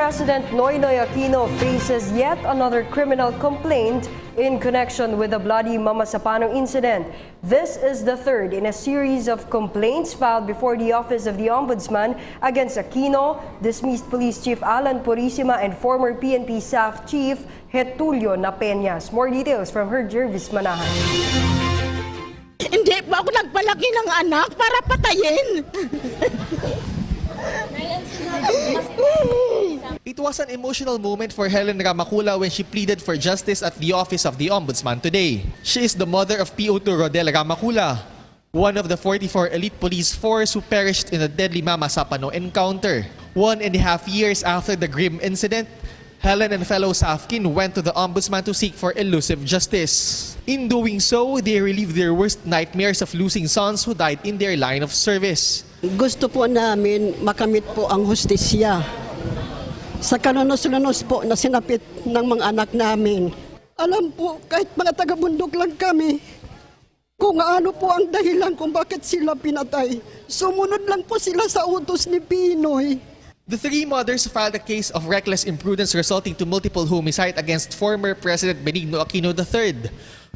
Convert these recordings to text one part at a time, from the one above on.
President Noynoy Aquino faces yet another criminal complaint in connection with the bloody Mama Sapano incident. This is the third in a series of complaints filed before the Office of the Ombudsman against Aquino, dismissed Police Chief Alan Purisima, and former PNP Staff Chief Getulio Napeñas. More details from her Jervis Manahan. Hindi pa ako nagpalaki ng anak para patayin. It was an emotional moment for Helen Ramacula when she pleaded for justice at the Office of the Ombudsman today. She is the mother of PO2 Rodel Ramacula, one of the 44 elite police force who perished in the deadly Mama Sapano encounter. 1.5 years after the grim incident, Helen and fellow Safkin went to the Ombudsman to seek for elusive justice. In doing so, they relieved their worst nightmares of losing sons who died in their line of service. Gusto po namin makamit po ang hustisya sa kalunos-lunos po na sinapit ng mga anak namin. Alam po, kahit mga taga-bundok lang kami, kung ano po ang dahilan kung bakit sila pinatay. Sumunod lang po sila sa utos ni Pinoy. The three mothers filed a case of reckless imprudence resulting to multiple homicide against former President Benigno Aquino III,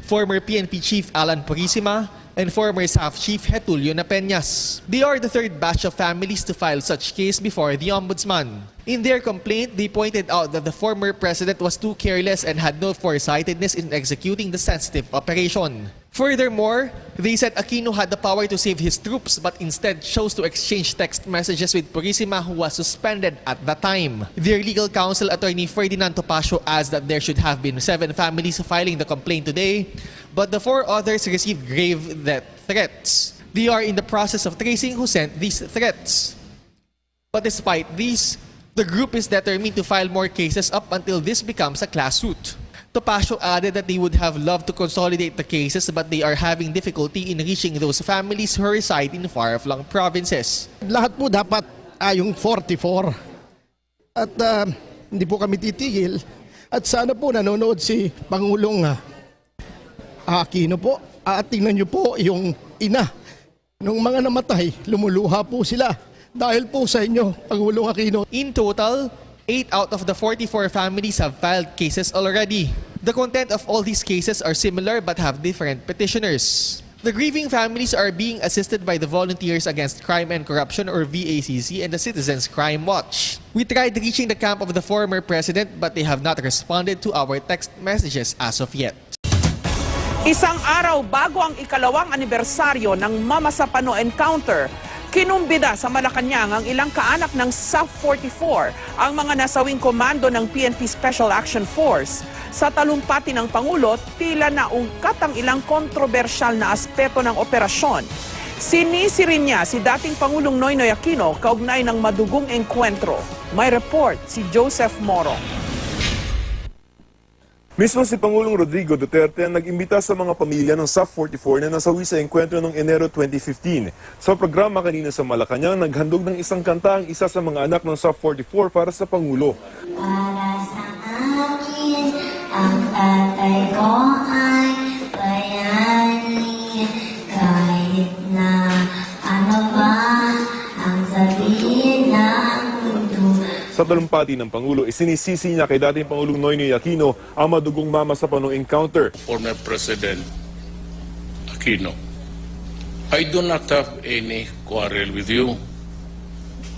former PNP Chief Alan Purisima, and former SAF Chief Getulio Napeñas. They are the third batch of families to file such case before the Ombudsman. In their complaint, they pointed out that the former president was too careless and had no foresightedness in executing the sensitive operation. Furthermore, they said Aquino had the power to save his troops but instead chose to exchange text messages with Purisima, who was suspended at the time. Their legal counsel, attorney Ferdinand Topacio, adds that there should have been 7 families filing the complaint today, but the 4 others received grave death threats. They are in the process of tracing who sent these threats. But despite these, the group is determined to file more cases up until this becomes a class suit. Topacio added that they would have loved to consolidate the cases but they are having difficulty in reaching those families who reside in far-flung provinces. Lahat po dapat yung 44 at hindi po kami titigil at sana po nanonood si Pangulong Aquino po at tingnan niyo po yung ina ng mga namatay, lumuluha po sila dahil po sa inyo, Pangulong Aquino. In total, 8 out of the 44 families have filed cases already. The content of all these cases are similar but have different petitioners. The grieving families are being assisted by the Volunteers Against Crime and Corruption or VACC and the Citizens Crime Watch. We tried reaching the camp of the former president but they have not responded to our text messages as of yet. Isang araw bago ang ikalawang anibersaryo ng Mama Sapano encounter, kinumbida sa Malacanang ang ilang kaanak ng SAF-44, ang mga nasawing komando ng PNP Special Action Force. Sa talumpati ng Pangulo, tila naungkat ang ilang kontrobersyal na aspeto ng operasyon. Sinisi rin niya si dating Pangulong Noynoy Aquino kaugnay ng madugong engkwentro. May report si Joseph Moro. Mismo si Pangulong Rodrigo Duterte ang nag-imbita sa mga pamilya ng SAF-44 na nasawi sa engkwentro noong Enero 2015. Sa programa kanina sa Malacanang, naghandog ng isang kanta ang isa sa mga anak ng SAF-44 para sa Pangulo. Para sa akin, ang tatay ko ay bayani, kahit na ano ba ang sabihin ng mundo. Sa talumpati ng Pangulo, isinisisi niya kay dating Pangulong Noynoy Aquino ang madugong Mama Sapano encounter. Former President Aquino, I do not have any quarrel with you.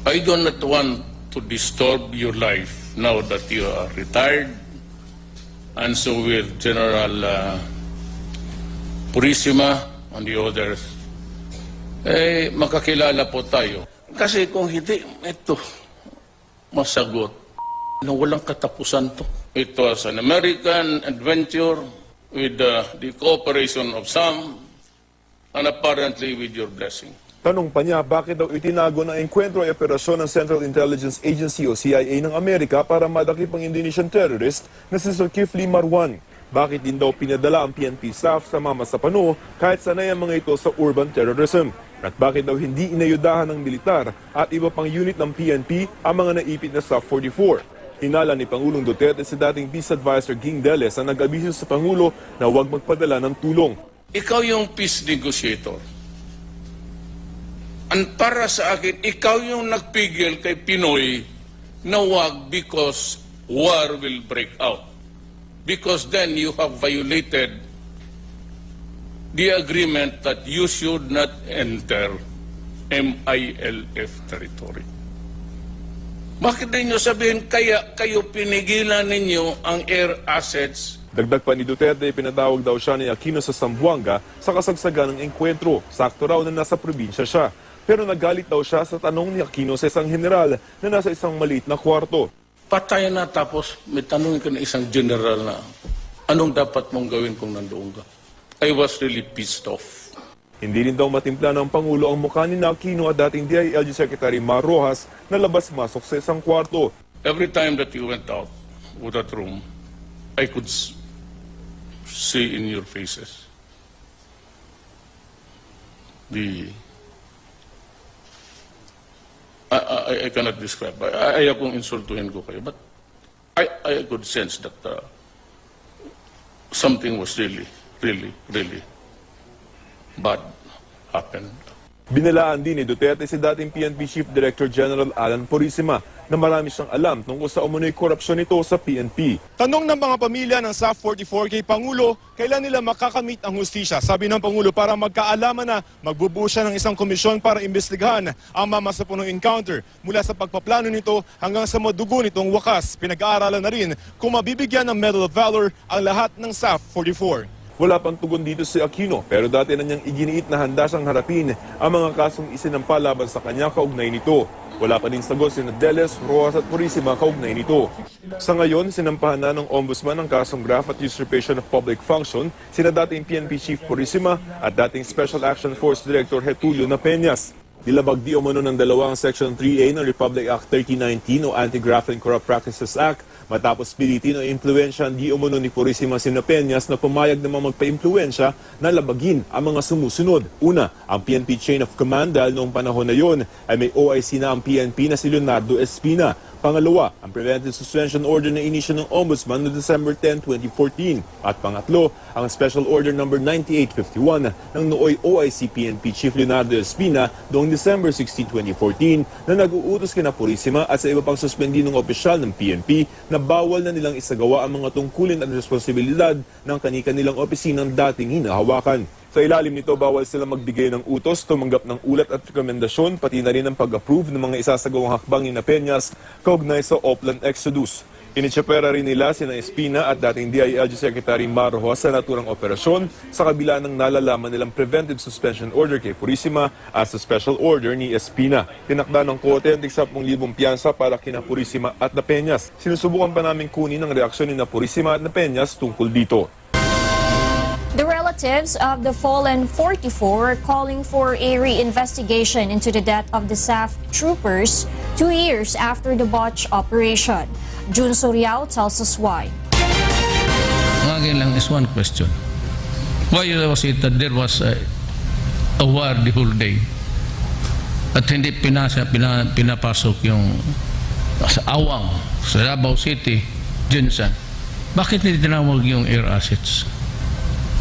I do not want to disturb your life now that you are retired, and so will General Purisima and the others. Makakilala po tayo. Kasi kung hindi, ito, masagot na walang katapusan to. It was an American adventure with the cooperation of some and apparently with your blessing. Tanong pa niya, bakit daw itinago ng enkwentro ay operasyon ng Central Intelligence Agency o CIA ng Amerika para madakip ang Indonesian terrorist na si Zulkifli Marwan. Bakit din daw pinadala ang PNP staff sa Mama Sapano kahit sanay ang mga ito sa urban terrorism? At bakit daw hindi inayudahan ng militar at iba pang unit ng PNP ang mga naipit na SAF-44? Hinala ni Pangulong Duterte si dating Peace Advisor Ging Deles na nag-abiso sa Pangulo na huwag magpadala ng tulong. Ikaw yung peace negotiator. Ang para sa akin, ikaw yung nagpigil kay Pinoy na wag because war will break out. Because then you have violated the agreement that you should not enter MILF territory. Bakit ninyo sabihin kaya kayo pinigilan ninyo ang air assets? Dagdag pa ni Duterte, pinatawag daw siya ni Aquino sa Zamboanga sa kasagsagan ng engkwentro. Sakto raw na nasa probinsya siya. Pero nagalit daw siya sa tanong ni Aquino sa isang general na nasa isang maliit na kwarto. Patay na tapos may tanongin ka ng isang general na anong dapat mong gawin kung nandoon ka? I was really pissed off. Hindi rin daw matimpla ng Pangulo ang mukha ni Aquino at dating DILG Secretary Mar Rojas na labas-masok sa isang kwarto. Every time that you went out of that room, I could see in your faces I cannot describe. Ayaw kong insultuhin ko kayo, but I could sense that something was really bad happened. Binalaan din ni Duterte si dating PNP Chief Director General Alan Purisima na marami siyang alam tungkol sa umunoy korupsyon nito sa PNP. Tanong ng mga pamilya ng SAF 44 kay Pangulo, kailan nila makakamit ang hustisya? Sabi ng Pangulo, para magkaalaman na magbubuo siya ng isang komisyon para imbestigahan ang Mama sa Punong encounter. Mula sa pagpaplano nito hanggang sa madugo nitong wakas, pinag-aaralan na rin kung mabibigyan ng Medal of Valor ang lahat ng SAF 44. Wala pang tugon dito si Aquino pero dati na niyang iginiit na handa siyang harapin ang mga kasong isinampa laban sa kanya kaugnay nito. Wala pa din sagot sina Deles, Rojas at Purisima kaugnay nito. Sa ngayon, sinampahan na ng Ombudsman ang kasong graft at usurpation of public function sina dating PNP Chief Purisima at dating Special Action Force Director Getulio Napeñas. Nilabag di umano ng dalawang Section 3A ng Republic Act 3019 o Anti-Graft and Corrupt Practices Act matapos pilitin o impluensya di umano ni Purisima si Napeñas na pumayag namang magpa-impluensya na labagin ang mga sumusunod. Una, ang PNP Chain of Command dahil noong panahon na yon ay may OIC na ang PNP na si Leonardo Espina. Pangalawa, ang Preventive Suspension Order na inisyo ng Ombudsman noong December 10, 2014. At pangatlo, ang Special Order No. 9851 ng nooy OIC PNP Chief Leonardo Espina noong December 16, 2014 na nag-uutos kina Purisima at sa iba pang suspendinong opisyal ng PNP na bawal na nilang isagawa ang mga tungkulin at responsibilidad ng kani-kanilang opisinang dating hinahawakan. Sa ilalim nito, bawal sila magbigay ng utos, tumanggap ng ulat at rekomendasyon, pati na rin ang pag-approve ng mga isasagawang hakbang ni Napeñas kaugnay sa Oplan Exodus. Initsapera rin nila sina Espina at dating DILG Secretary Mar Rojas sa naturang operasyon sa kabila ng nalalaman nilang preventive suspension order kay Purisima at sa special order ni Espina. Tinakda ng Korte ang 10,000 piyansa para kina Purisima at Napeñas. Sinusubukan pa namin kunin ang reaksyon ni Purisima at Napeñas tungkol dito. The relatives of the fallen 44 are calling for a reinvestigation into the death of the SAF troopers 2 years after the botch operation. Jun Soriao tells us why. Again lang is one question. Why was it that there was a war the whole day? At hindi pinapasok yung sa Awang, sa Davao City, Jinsan. Bakit hindi tinawag yung air assets?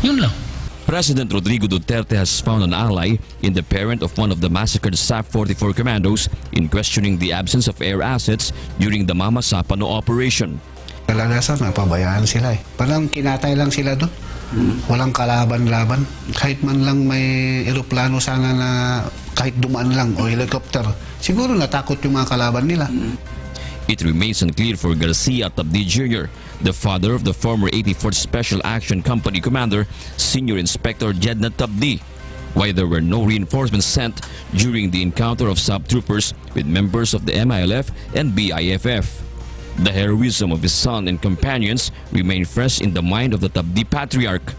Yun lang. President Rodrigo Duterte has found an ally in the parent of one of the massacred SAF 44 commandos in questioning the absence of air assets during the Mama Sapano operation. Kalalasan, napabayaan sila eh. Parang kinatay lang sila doon. Walang kalaban-laban. Kahit man lang may eroplano sana na kahit dumaan lang o helicopter, siguro natakot yung mga kalaban nila. It remains unclear for Garcia Tabdi Jr., the father of the former 84th Special Action Company Commander, Senior Inspector Jedna Tabdi, why there were no reinforcements sent during the encounter of sub-troopers with members of the MILF and BIFF. The heroism of his son and companions remain fresh in the mind of the Tabdi Patriarch,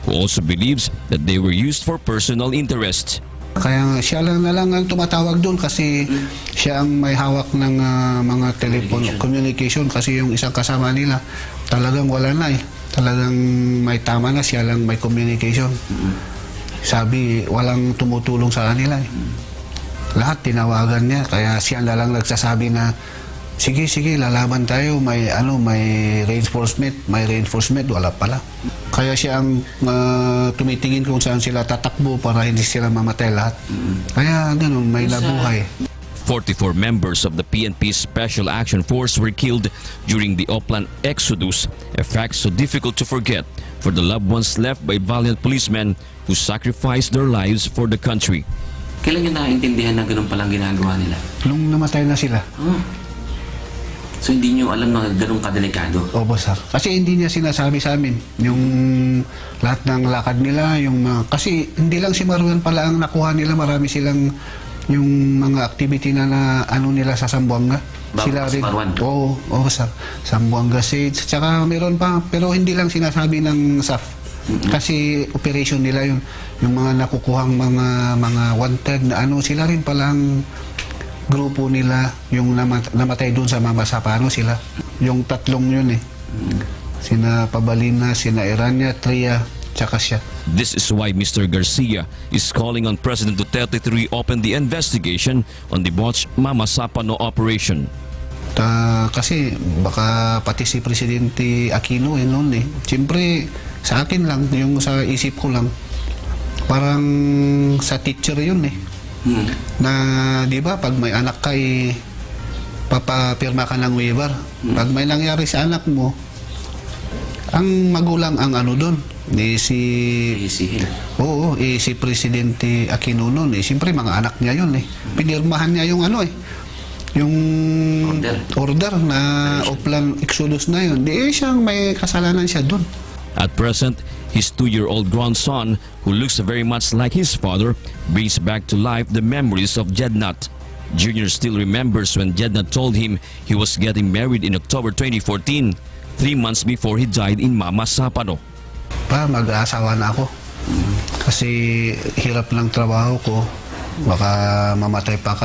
who also believes that they were used for personal interest. Kaya siya lang na lang ang tumatawag doon kasi siya ang may hawak ng mga telephone communication kasi yung isang kasama nila talagang wala na eh. Talagang may tama na, siya lang may communication. Sabi, walang tumutulong sa kanila eh. Lahat tinawagan niya kaya siya na lang nagsasabi na sige, lalaban tayo, may reinforcement, wala pala. Kaya siya ang tumitingin kung saan sila tatakbo para hindi sila mamatay lahat. Kaya ganun, may nabuhay. 44 members of the PNP Special Action Force were killed during the Oplan Exodus, a fact so difficult to forget for the loved ones left by valiant policemen who sacrificed their lives for the country. Kailan nyo naiintindihan na ganun palang ginagawa nila? Nung namatay na sila. So hindi nyo alam na ganun kadelikado? Opo, sir. Kasi hindi niya sinasabi sa amin yung lahat ng lakad nila, kasi hindi lang si Marwan pala ang nakuha nila, marami silang yung mga activity na ano nila sa Zamboanga. Bago si Marwan? Oo, sir. Zamboanga Sage. Tsaka meron pa, pero hindi lang sinasabi ng SAF. Kasi operation nila yun. Yung mga nakukuhang mga wanted na ano, sila rin palang grupo nila, yung namatay doon sa Mama Sapano sila. Yung tatlong yun eh. Sina Pabalina, sina Irania, Tria, tsaka siya. This is why Mr. Garcia is calling on President Duterte to reopen the investigation on the botched Mama Sapano operation. Kasi baka pati si Presidente Aquino noon eh. Siyempre, sa akin lang, yung sa isip ko lang, parang sa teacher yun eh. Na, di ba, pag may anak ka eh, papapirma ka ng waiver. Pag may nangyari sa anak mo, ang magulang ang ano doon. Si Presidente Aquino noon eh. Siyempre, mga anak niya yun eh. Pinirmahan niya yung ano eh. Yung order na Oplan Exodus na yun. Di siyang may kasalanan siya doon. At present, his 2-year-old grandson, who looks very much like his father, brings back to life the memories of Jednat. Junior still remembers when Jednat told him he was getting married in October 2014, 3 months before he died in Mama Sapano. Mag-aasawa na ako. Kasi hirap ng trabaho ko. Baka mamatay pa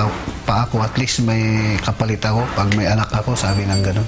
ako. At least may kapalit ako pag may anak ako, sabi ng ganun.